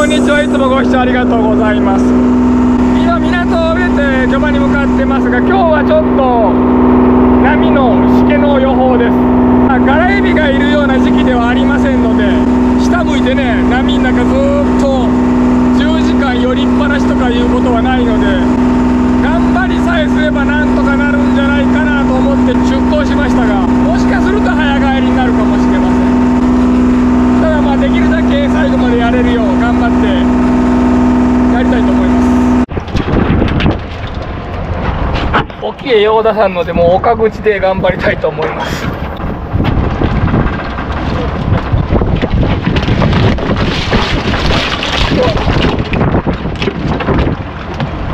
こんにちは。いつもご視聴ありがとうございます。今港を出て漁場に向かってますが、今日はちょっと波のしけの予報です。ガラエビがいるような時期ではありませんので、下向いてね、波の中ずーっと10時間寄りっぱなしとかいうことはないので、頑張りさえすればなんとかなるんじゃないかなと思って出航しましたが、もしかすると早帰りになるかもしれません。ただまあできるだけ最後までやれるよう頑張ってやりたいと思います。沖へよう出さんので、もう岡口で頑張りたいと思います。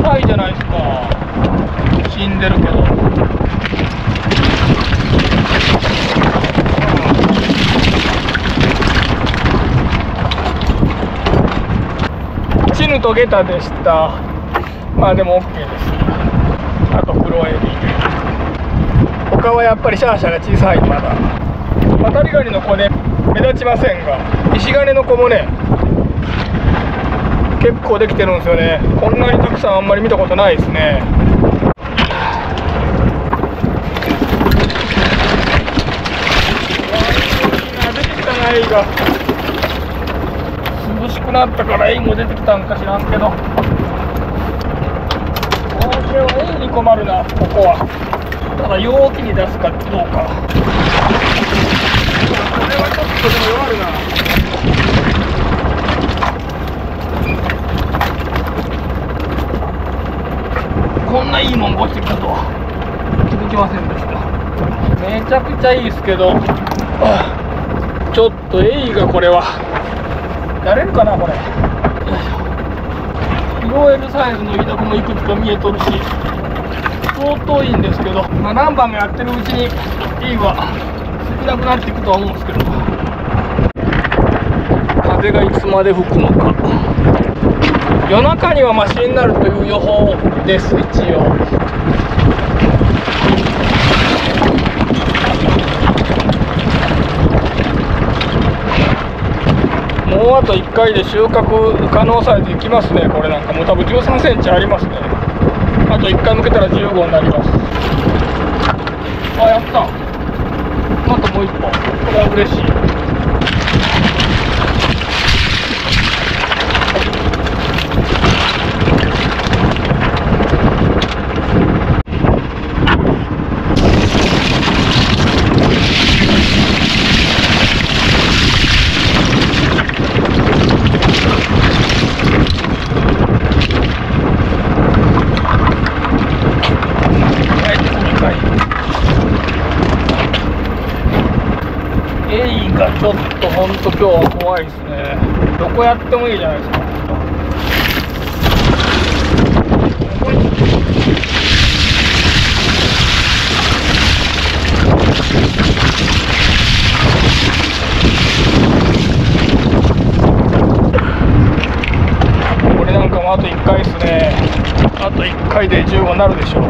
はいじゃないですか。死んでるけど。チヌとゲタでした。まあでも OK です。あと黒エビ。他はやっぱりシャーシャが小さい。まだ渡りガニの子ね、目立ちませんが、石ガネの子もね結構できてるんですよね。こんなにたくさんあんまり見たことないですね。出てきたな、エイが。涼しくなったからエイも出てきたんか知らんけど、これはエイに困るな、ここは。ただ容器に出すかどうか。これはちょっとでも弱るな。こんないいもん落ちてきたとは気づきませんでした。めちゃくちゃいいですけど、ちょっとエイがこれはやれるかなこれ。拾えるサイズのイダコもいくつか見えとるし、相当いいんですけど、まあ、何番もやってるうちにエイは少なくなっていくとは思うんですけど、風がいつまで吹くのか。夜中にはマシになるという予報です。一応もうあと1回で収穫可能サイズいきますね。これなんかもう多分13センチありますね。あと1回向けたら15になります。あ、やった。あともう1本。これは嬉しい。ちょっとほんと今日は怖いですね。どこやってもいいじゃないですか。これなんかもあと1回ですね。あと1回で15になるでしょう。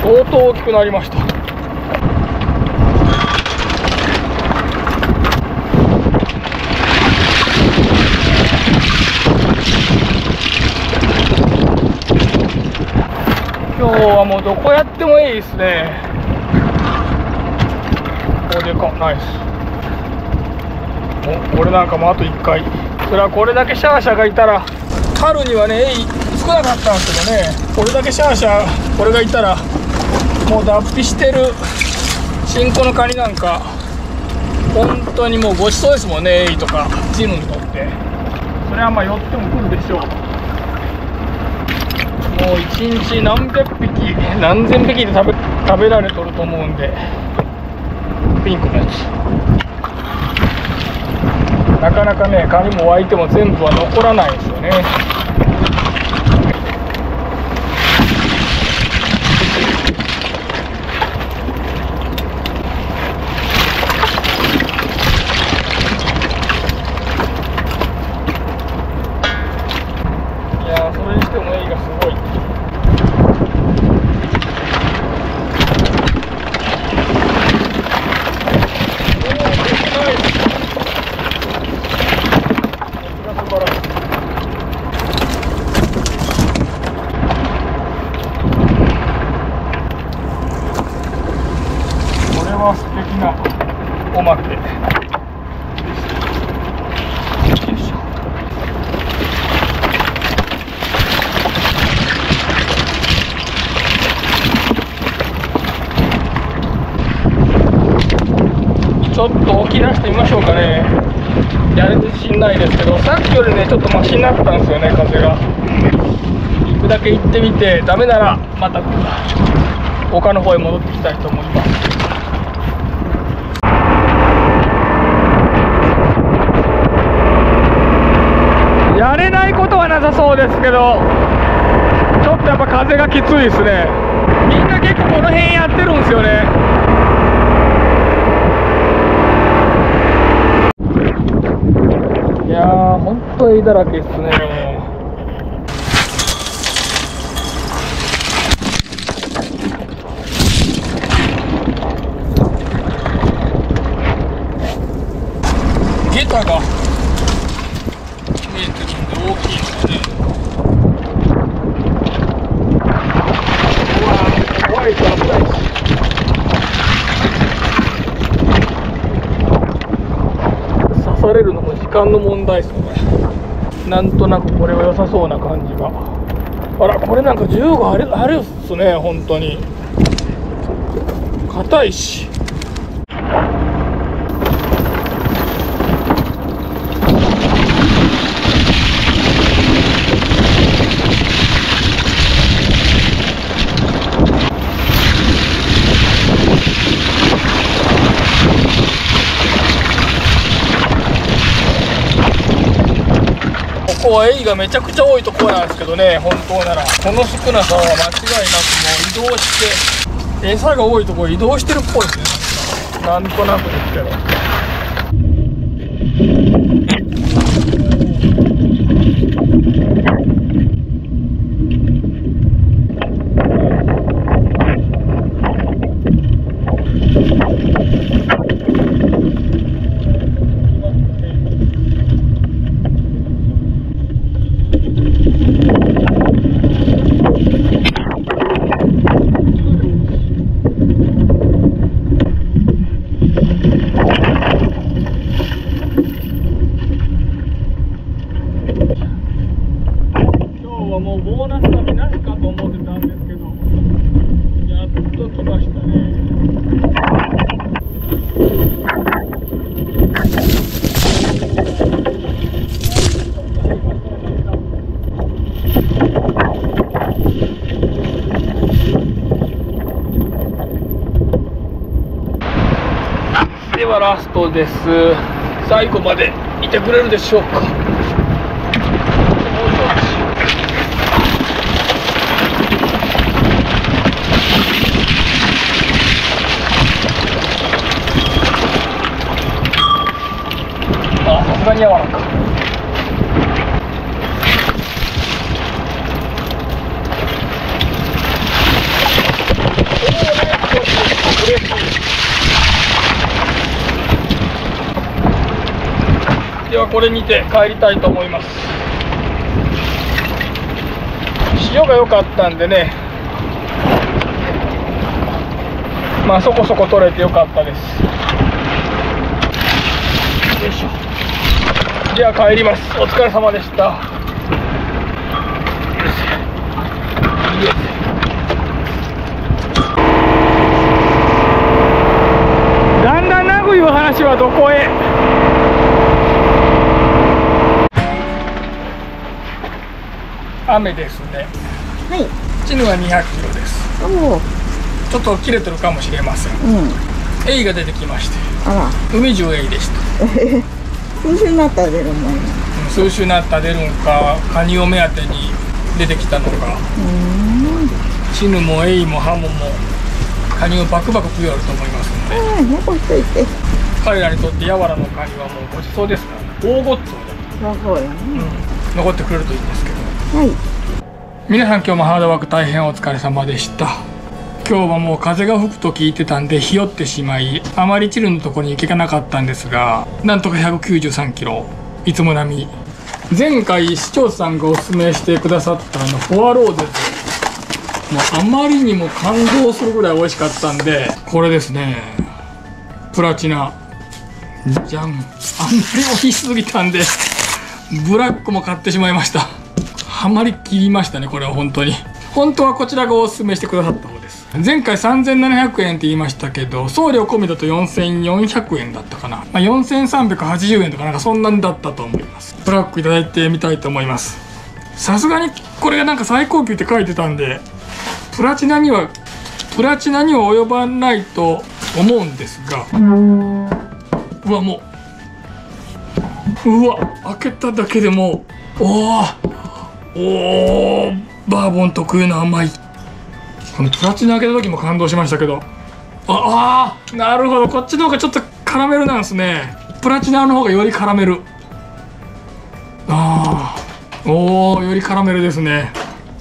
相当大きくなりました。今日はもうどこやってもいいですね。これか、ナイス。これなんかもあと1回。それはこれだけシャーシャがいたら、春にはねエイ少なかったんですけどね、これだけシャーシャこれがいたらもう脱皮してる新子のカニなんか本当にもうごちそうですもんね。エイとかチヌにとって。それはまあ寄っても来るでしょう。もう1日何百匹何千匹で食べられとると思うんで、ピンクのやつ。なかなかね、カニも湧いても全部は残らないんですよね。いやー、それにしてもエイがすごい。素敵なおまけ。ちょっと起き出してみましょうかね。やる自信ないですけど、さっきよりねちょっとマシになったんですよね、風が。行くだけ行ってみて、ダメならまた丘の方へ戻ってきたいと思います。やれないことはなさそうですけど、ちょっとやっぱ風がきついですね。みんな結構この辺やってるんですよね。いやー、ほんとエイだらけですね。ゲタが見えてるんで大きいですね。うわー、怖いと危ないし。刺されるのも時間の問題ですね。なんとなくこれは良さそうな感じが。あら、これなんか銃があれっすね、本当に。硬いし。ここはエイがめちゃくちゃ多いところなんですけどね、本当ならこの少なさは間違いなくもう移動して、餌が多いところ移動してるっぽいですね。なんとなくですけど。もうボーナス旅なしかと思ってたんですけど、やっと来ましたね。ではラストです。最後までいてくれるでしょうか。さすがに柔らか。ではこれにて帰りたいと思います。潮が良かったんでね、まあそこそこ取れて良かったです。よいしょ。では帰ります。お疲れ様でした。だんだんなぐいう話はどこへ。雨ですね。はい。チヌは200キロです。おお。ちょっと切れてるかもしれません。うん。エイが出てきまして、あら、海中エイでした。数週になったら出るもんや。数週になったら出るんか、カニを目当てに出てきたのか。チヌもエイもハモもカニをバクバク食いよると思いますので、残しといて。彼らにとってヤワラのカニはもうごちそうですからね。大ごっつおだと。そうやね。残ってくれるといいんですけど。はい。皆さん今日もハードワーク大変お疲れ様でした。今日はもう風が吹くと聞いてたんでひよってしまい、あまりチルのところに行けなかったんですが、なんとか193キロ、いつも並み。前回視聴者さんがおすすめしてくださったフォアローゼズ、もうあまりにも感動するぐらい美味しかったんで、これですね、プラチナじゃん。あんまり美味しすぎたんでブラックも買ってしまいました。ハマりきりましたね。これは本当に、本当はこちらがおすすめしてくださった方です。前回3700円って言いましたけど、送料込みだと4400円だったかな、4380円とかなんかそんなんだったと思います。ブラックいただいてみたいと思います。さすがにこれがなんか最高級って書いてたんで、プラチナには及ばないと思うんですが、うわ、もう、うわ、開けただけでもおーバーボン特有の甘い。このプラチナ開けた時も感動しましたけど、なるほど、こっちの方がちょっとカラメルなんですね。プラチナの方がよりカラメル。よりカラメルですね。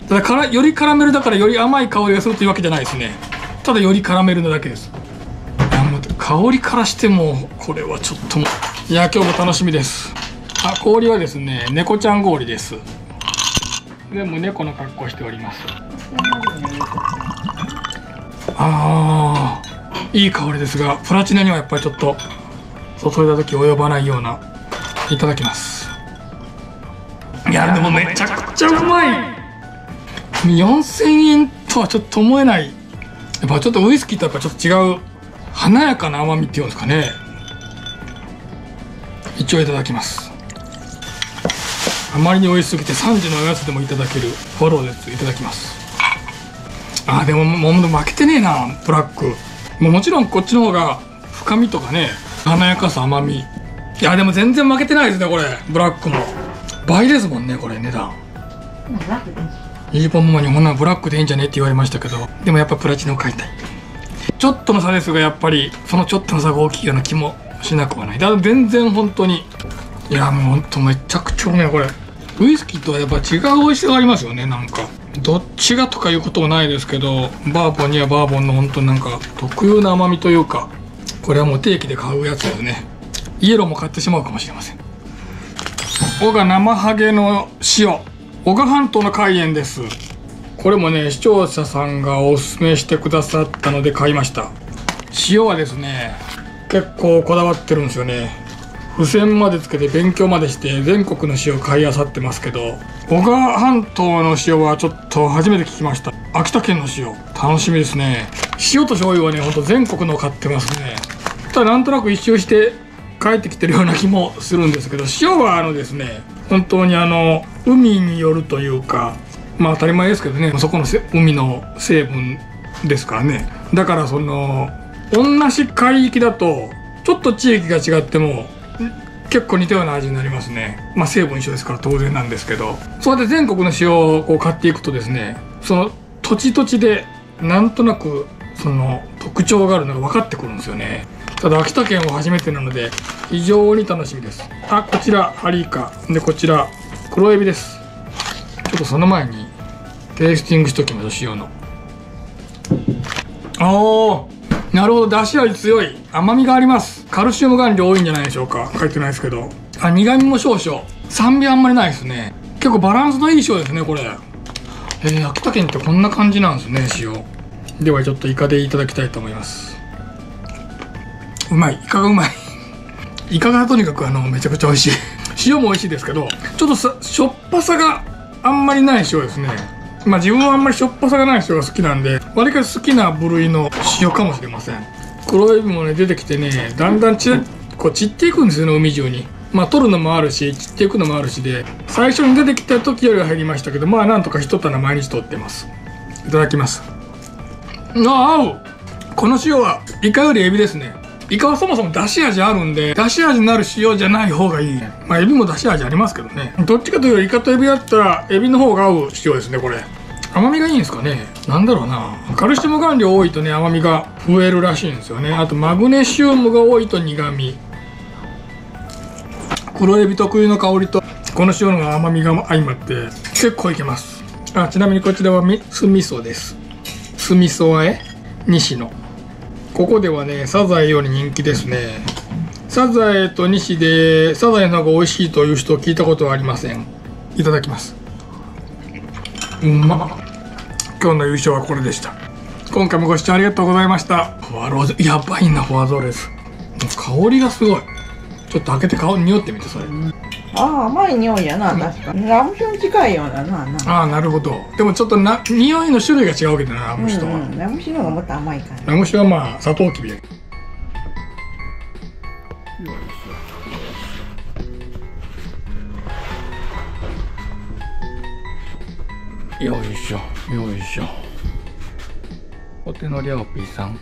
ただよりカラメルだからより甘い香りがするというわけじゃないですね。ただよりカラメルなだけです。もう香りからしてもこれはちょっともう、いや今日も楽しみです。氷はですね、猫ちゃん氷です。でも猫の格好しております。いい香りですが、プラチナにはやっぱりちょっと注いだ時及ばないような。いただきます。いやでもめちゃくちゃうまい。4000円とはちょっと思えない。やっぱちょっとウイスキーとやっぱちょっと違う華やかな甘みっていうんですかね。一応いただきます。あまりに美味しすぎて3時のおやつでもいただけるフォローです。いただきます。でももう負けてねえな、ブラック。もちろんこっちの方が深みとかね、華やかさ、甘み。いやでも全然負けてないですね、これ。ブラックも倍ですもんね、これ値段。イーポンママにこんなブラックでいいんじゃねって言われましたけど、でもやっぱプラチナを買いたい。ちょっとの差ですが、やっぱりそのちょっとの差が大きいような気もしなくはない。だから全然本当に、いやもう本当めちゃくちゃうめえ。これウイスキーとはやっぱ違う美味しさがありますよね。なんかどっちがとかいうことはないですけど、バーボンにはバーボンの本当なんか特有な甘みというか、これはもう定期で買うやつですね。イエローも買ってしまうかもしれません。男鹿生ハゲの塩、男鹿半島の海塩です。これもね、視聴者さんがおすすめしてくださったので買いました。塩はですね、結構こだわってるんですよね。付箋までつけて勉強までして全国の塩買い漁ってますけど、男鹿半島の塩はちょっと初めて聞きました。秋田県の塩楽しみですね。塩と醤油はね、ほんと全国の買ってますね。ただなんとなく一周して帰ってきてるような気もするんですけど、塩はですね、本当に海によるというか、当たり前ですけどね、そこの海の成分ですからね。だからその同じ海域だとちょっと地域が違っても結構似たような味になりますね。成分一緒ですから当然なんですけど、そうやって全国の塩をこう買っていくとですね、その土地土地でなんとなくその特徴があるのが分かってくるんですよね。ただ秋田県は初めてなので非常に楽しみです。こちらハリイカで、こちら黒エビです。ちょっとその前にテイスティングしときましょう。塩のなるほど、出汁味強い、甘みがあります。カルシウム含量多いんじゃないでしょうか。書いてないですけど、苦味も少々、酸味あんまりないですね。結構バランスのいい塩ですね、これ。秋田県ってこんな感じなんですね、塩。ではちょっとイカでいただきたいと思います。うまい、イカがうまいイカがとにかくめちゃくちゃ美味しい塩も美味しいですけど、ちょっとしょっぱさがあんまりない塩ですね。自分はあんまりしょっぱさがない塩が好きなんで、わりかし好きな部類の塩かもしれません。黒エビもね出てきてね、だんだん散っていくんですよね、海中に。取るのもあるし散っていくのもあるしで、最初に出てきた時よりは減りましたけど、なんとか一棚毎日取ってます。いただきます。合う。この塩はイカよりエビですね。イカはそもそも出汁味あるんで、出汁味になる塩じゃない方がいい。まあエビも出汁味ありますけどね。どっちかというとイカとエビだったらエビの方が合う塩ですね、これ。甘みがいいんですかね。なんだろうな。カルシウム含量多いとね、甘みが増えるらしいんですよね。あとマグネシウムが多いと苦味。黒エビ特有の香りとこの塩の甘みが相まって結構いけます。あ、ちなみにこちらは酢味噌です。酢味噌和え西野。ここではね、サザエより人気ですね。サザエと西でサザエの方が美味しいという人を聞いたことはありません。いただきます。うまっ。今日の優勝はこれでした。今回もご視聴ありがとうございました。フォアローズやばいな。フォアゾーレス香りがすごい。ちょっと開けて香り匂ってみて。それああ、甘い匂いやな、確かに。ラム酒に近いようなな。ああ、なるほど。でもちょっと匂いの種類が違うわけだな、ラム酒とは。ラム酒の方がもっと甘いから。ラム酒はまあサトウキビや。よいしょよいしょ。お手のりゃおぴーさん。